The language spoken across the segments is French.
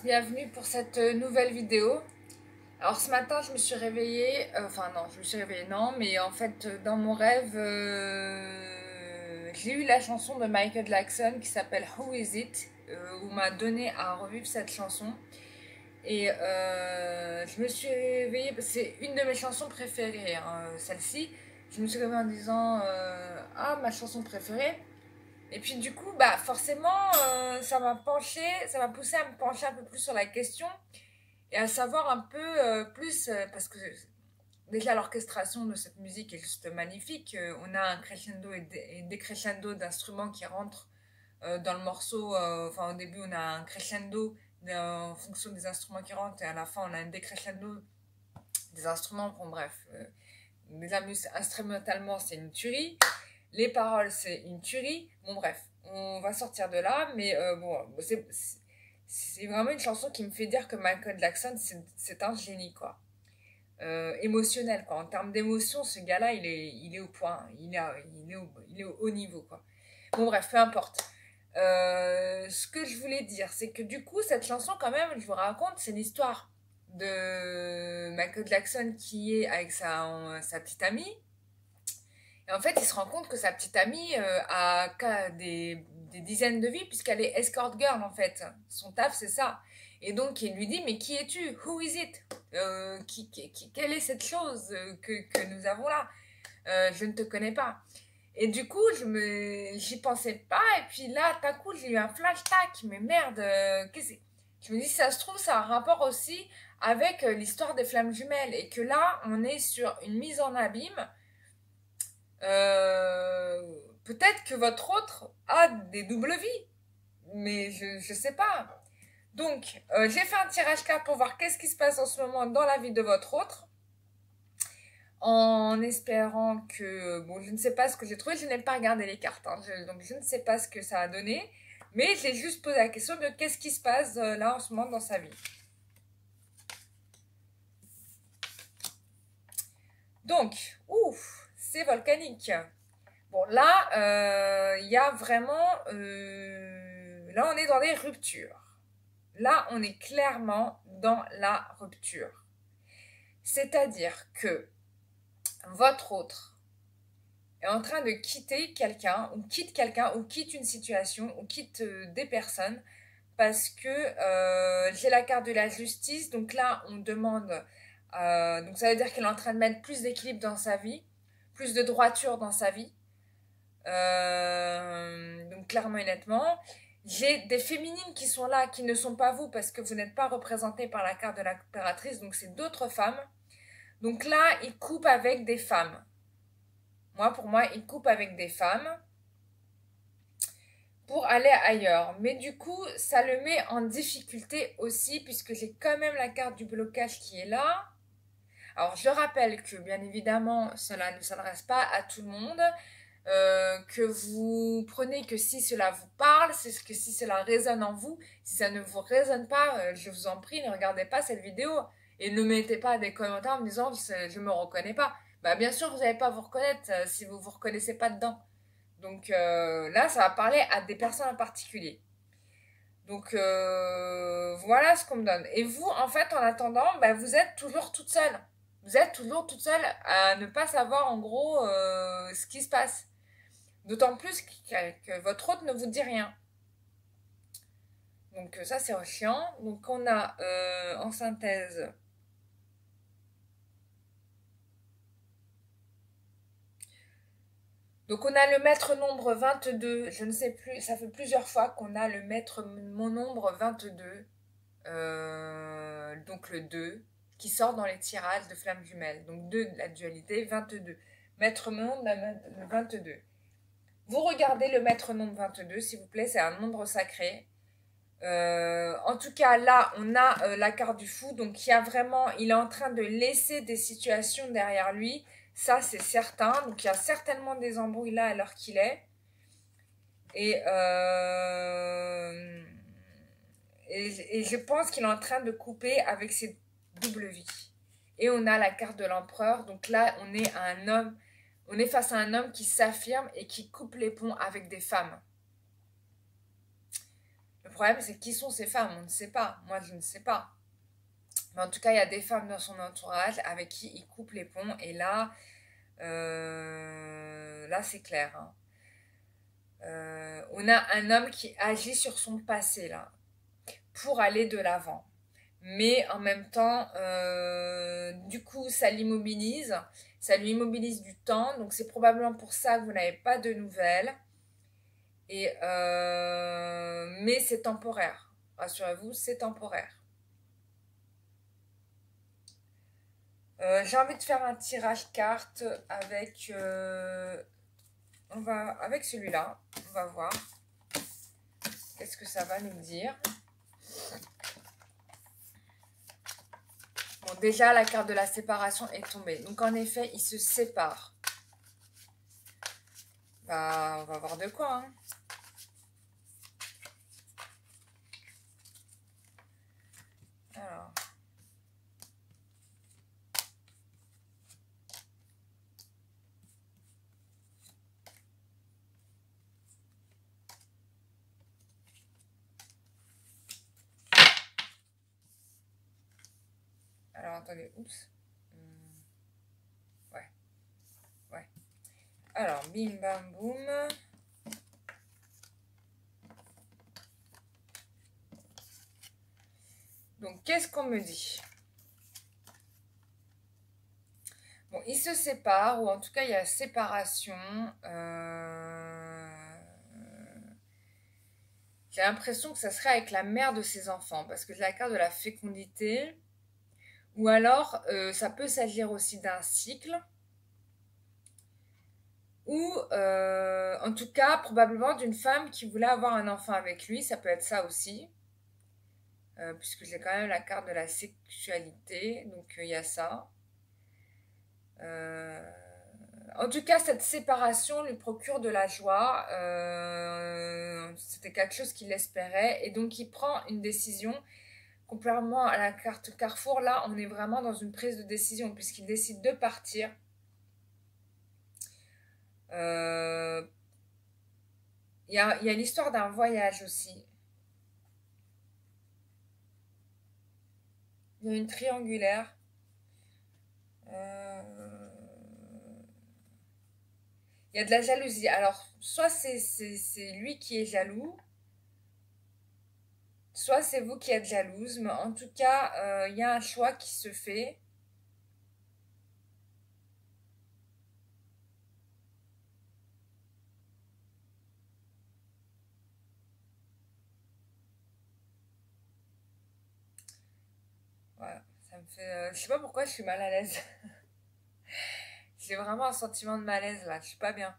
bienvenue pour cette nouvelle vidéo. Alors ce matin je me suis réveillée, enfin non, je me suis réveillée non, mais en fait dans mon rêve j'ai eu la chanson de Michael Jackson qui s'appelle Who Is It, où on m'a donné à revivre cette chanson. Et je me suis réveillée, c'est une de mes chansons préférées, hein, celle-ci. Je me suis réveillée en disant ah, ma chanson préférée. Et puis du coup, bah forcément, ça m'a poussé à me pencher un peu plus sur la question et à savoir un peu plus, parce que déjà l'orchestration de cette musique est juste magnifique. On a un crescendo et décrescendo d'instruments qui rentrent dans le morceau. Enfin, au début, on a un crescendo en fonction des instruments qui rentrent et à la fin, on a un décrescendo des instruments. Bon, bref, instrumentalement, c'est une tuerie. Les paroles, c'est une tuerie. Bon, bref, on va sortir de là, mais bon, c'est vraiment une chanson qui me fait dire que Michael Jackson, c'est un génie, quoi. Émotionnel, quoi. En termes d'émotion, ce gars-là, il est au point. Il est au haut niveau, quoi. Bon, bref, peu importe. Ce que je voulais dire, c'est que du coup, cette chanson, quand même, je vous raconte, c'est l'histoire de Michael Jackson qui est avec sa petite amie. Et en fait, il se rend compte que sa petite amie a des dizaines de vies puisqu'elle est escort girl en fait. Son taf, c'est ça. Et donc, il lui dit, mais qui es-tu? Who is it? Quelle est cette chose que nous avons là? Je ne te connais pas. Et du coup, j'y pensais pas. Et puis là, d'un coup, j'ai eu un flashback. Mais merde, je me dis, ça se trouve, ça a un rapport aussi avec l'histoire des flammes jumelles. Et que là, on est sur une mise en abîme. Euh, Peut-être que votre autre a des doubles vies, mais je sais pas. Donc, j'ai fait un tirage carte pour voir qu'est-ce qui se passe en ce moment dans la vie de votre autre, en espérant que, bon, je ne sais pas ce que j'ai trouvé, je n'ai pas regardé les cartes, hein, donc je ne sais pas ce que ça a donné, mais j'ai juste posé la question de qu'est-ce qui se passe là en ce moment dans sa vie. Donc, ouf, c'est volcanique. Bon, là, il y a vraiment... là, on est dans des ruptures. Là, on est clairement dans la rupture. C'est-à-dire que votre autre est en train de quitter quelqu'un, ou quitte une situation, ou quitte des personnes, parce que j'ai la carte de la justice. Donc là, on demande... donc ça veut dire qu'elle est en train de mettre plus d'équilibre dans sa vie, plus de droiture dans sa vie. Donc clairement et nettement, j'ai des féminines qui sont là, qui ne sont pas vous parce que vous n'êtes pas représentées par la carte de l'impératrice, donc c'est d'autres femmes. Donc là, il coupe avec des femmes. Pour moi, il coupe avec des femmes pour aller ailleurs. Mais du coup, ça le met en difficulté aussi puisque j'ai quand même la carte du blocage qui est là. Alors, je rappelle que bien évidemment, cela ne s'adresse pas à tout le monde. Que vous prenez que si cela vous parle, c'est que si cela résonne en vous. Si ça ne vous résonne pas, je vous en prie, ne regardez pas cette vidéo et ne mettez pas des commentaires en me disant je me reconnais pas. Bah bien sûr vous n'allez pas vous reconnaître si vous vous reconnaissez pas dedans. Donc là ça va parler à des personnes en particulier. Donc voilà ce qu'on me donne. Et vous en fait en attendant, bah, vous êtes toujours toute seule. Vous êtes toujours toute seule à ne pas savoir en gros ce qui se passe. D'autant plus que votre hôte ne vous dit rien. Donc ça c'est chiant. Donc on a en synthèse donc on a le maître nombre 22. Je ne sais plus, ça fait plusieurs fois qu'on a le maître mon nombre 22. Donc le 2 qui sort dans les tirages de flammes jumelles. Donc 2 de la dualité, 22. Maître nombre 22. Vous regardez le maître nombre 22 s'il vous plaît, c'est un nombre sacré. En tout cas, là, on a la carte du fou. Donc, il est en train de laisser des situations derrière lui. Ça, c'est certain. Donc, il y a certainement des embrouilles là à l'heure qu'il est. Et, et je pense qu'il est en train de couper avec ses doubles vies. Et on a la carte de l'empereur. Donc là, on est face à un homme qui s'affirme et qui coupe les ponts avec des femmes. Le problème, c'est qui sont ces femmes? On ne sait pas. Moi, je ne sais pas. Mais en tout cas, il y a des femmes dans son entourage avec qui il coupe les ponts. Et là, là c'est clair. Hein. On a un homme qui agit sur son passé, là, pour aller de l'avant. Mais en même temps, du coup, ça l'immobilise. Ça lui immobilise du temps. Donc, c'est probablement pour ça que vous n'avez pas de nouvelles. Et, mais c'est temporaire. Rassurez-vous, c'est temporaire. J'ai envie de faire un tirage carte avec, avec celui-là. On va voir. Qu'est-ce que ça va nous dire? Bon, déjà, la carte de la séparation est tombée. Donc, en effet, ils se séparent. Bah, on va voir de quoi, hein. Alors. Alors, attendez, oups. Ouais, ouais. Alors, bim, bam, boum. Donc, qu'est-ce qu'on me dit? Bon, ils se séparent, ou en tout cas, il y a séparation. J'ai l'impression que ça serait avec la mère de ses enfants, parce que j'ai la carte de la fécondité. Ou alors, ça peut s'agir aussi d'un cycle. Ou, en tout cas, probablement d'une femme qui voulait avoir un enfant avec lui. Ça peut être ça aussi. Puisque j'ai quand même la carte de la sexualité. Donc, il y a ça. En tout cas, cette séparation lui procure de la joie. C'était quelque chose qu'il espérait. Et donc, il prend une décision. Contrairement à la carte Carrefour, là, on est vraiment dans une prise de décision, puisqu'il décide de partir. Il y a l'histoire d'un voyage aussi. Il y a une triangulaire. Il y a de la jalousie. Alors, soit c'est lui qui est jaloux, soit c'est vous qui êtes jalouse, mais en tout cas, il y a un choix qui se fait. Voilà, ça me fait... je sais pas pourquoi je suis mal à l'aise. J'ai vraiment un sentiment de malaise là, je suis pas bien.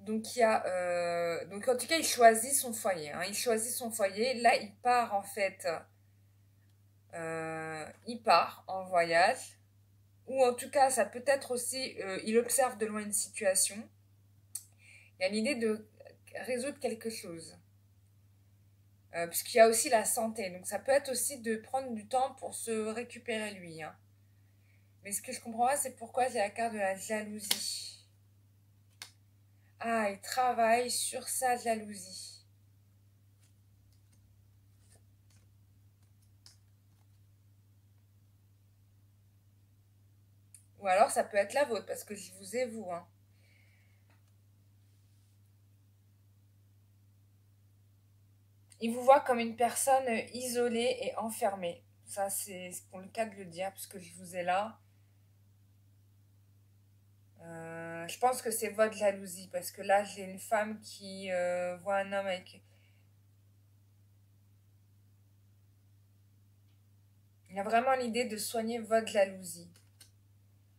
Donc il y a... donc en tout cas, il choisit son foyer. Hein. Il choisit son foyer. Là, il part en fait... il part en voyage. Ou en tout cas, ça peut être aussi... il observe de loin une situation. Il y a l'idée de résoudre quelque chose. Puisqu'il y a aussi la santé. Donc ça peut être aussi de prendre du temps pour se récupérer lui. Hein. Mais ce que je comprends pas, c'est pourquoi j'ai la carte de la jalousie. Ah, il travaille sur sa jalousie. Ou alors ça peut être la vôtre, parce que je vous ai vous. Hein. Il vous voit comme une personne isolée et enfermée. Ça, c'est pour le cas de le dire, puisque je vous ai là. Je pense que c'est votre jalousie, parce que là, j'ai une femme qui voit un homme avec... Il a vraiment l'idée de soigner votre jalousie.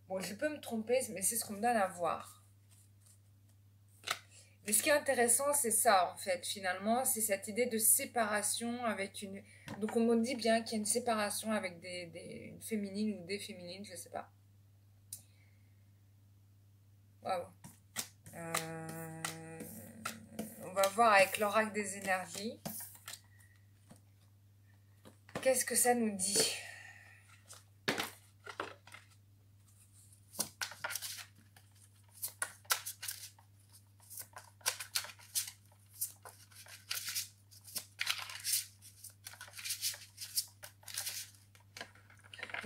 Bon, je peux me tromper, mais c'est ce qu'on me donne à voir. Mais ce qui est intéressant, c'est ça, en fait, finalement, c'est cette idée de séparation avec une... Donc, on me dit bien qu'il y a une séparation avec une féminine ou des féminines, je sais pas. Waouh. On va voir avec l'oracle des énergies. Qu'est-ce que ça nous dit ?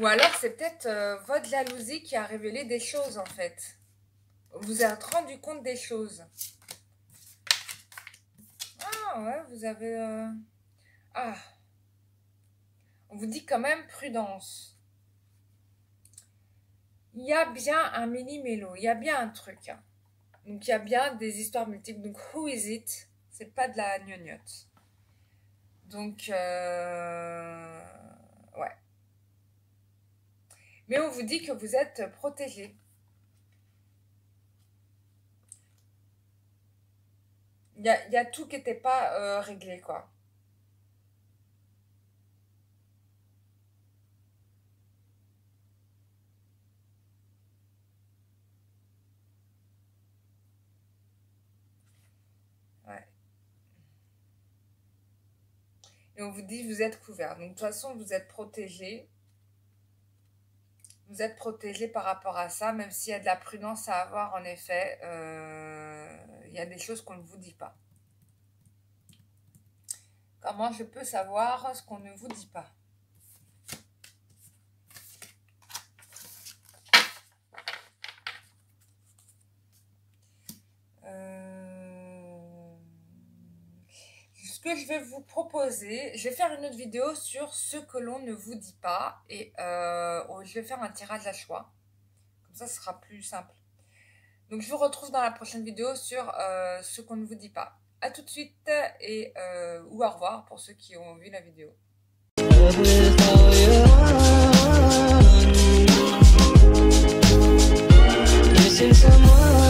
Ou alors c'est peut-être votre jalousie qui a révélé des choses en fait. Vous vous êtes rendu compte des choses. Ah ouais, vous avez... Ah, on vous dit quand même prudence. Il y a bien un mini-mélo, il y a bien un truc. Hein. Donc il y a bien des histoires multiples. Donc who is it? C'est pas de la gnognotte. Donc, ouais. Mais on vous dit que vous êtes protégé. Il y a tout qui n'était pas réglé, quoi. Ouais. Et on vous dit vous êtes couvert. Donc, de toute façon, vous êtes protégé. Vous êtes protégé par rapport à ça, même s'il y a de la prudence à avoir, en effet. Il y a des choses qu'on ne vous dit pas. Comment je peux savoir ce qu'on ne vous dit pas? Ce que je vais vous proposer, je vais faire une autre vidéo sur ce que l'on ne vous dit pas et je vais faire un tirage à choix. Comme ça, ce sera plus simple. Donc, je vous retrouve dans la prochaine vidéo sur ce qu'on ne vous dit pas. À tout de suite et ou au revoir pour ceux qui ont vu la vidéo. Missing someone